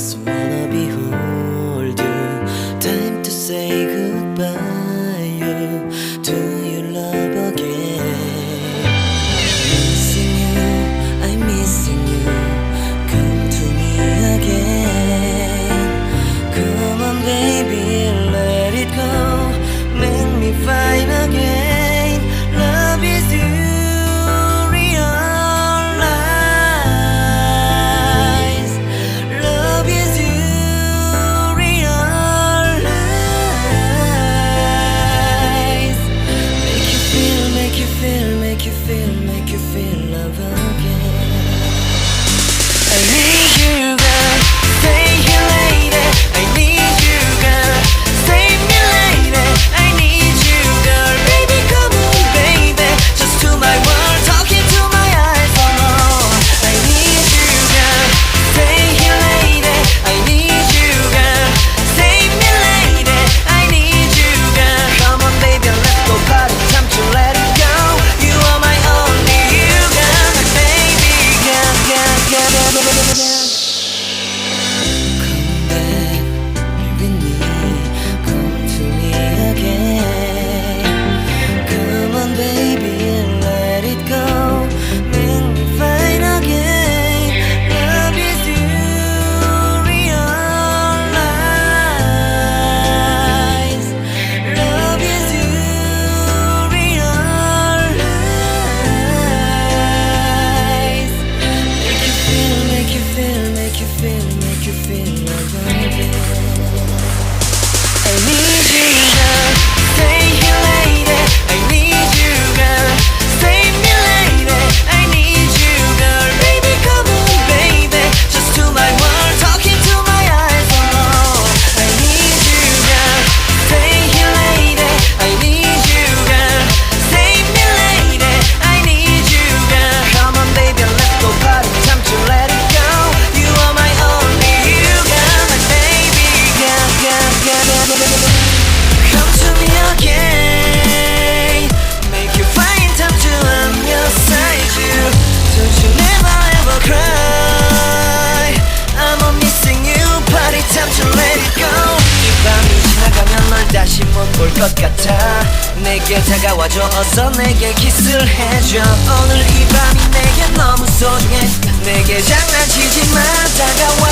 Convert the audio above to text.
just wanna behold you. Time to say goodbye. Do you love again? Missing you, I'm missing you. Come to me again. Come on baby, let it go. Make me fine again. Love is you. Make you feel love again. I need you, girl. Stay here lady. I need you, girl. Save me lady. I need you, girl. Baby, come on, baby. Just to my world, talking to my eyes. Oh no. I need you, girl. Stay here lady. I need you, girl. Save me lady. I need you, girl. Come on, baby, let's go party. Time to let it go. You are my only. Come back with me, come to me again. Come on baby, let it go. Make me fine again. Love is you, realize. Love is you, realize. Make you feel love again. I need you, girl. Stay here lady. I need you, girl. Save me lady. I need you, girl. Baby, come on, baby. Just to my world, talking to my eyes. Oh no. I need you, girl. Stay here lady. I need you, girl. Save me lady. I need you, girl. Come on, baby, let's go party. Time to let it go. You are my only, you got my baby, girl. Come to me again. Make you find time to I'm your side, you. Don't you never ever cry. I'm on missing you. Party time to let it go. 이 밤이 지나가면 널 다시 못 볼 것 같아. 내게 다가와줘. 어서 내게 키스를 해줘. 오늘 이 밤이 내게 너무 소중해. 내게 장난치지 마. 다가와.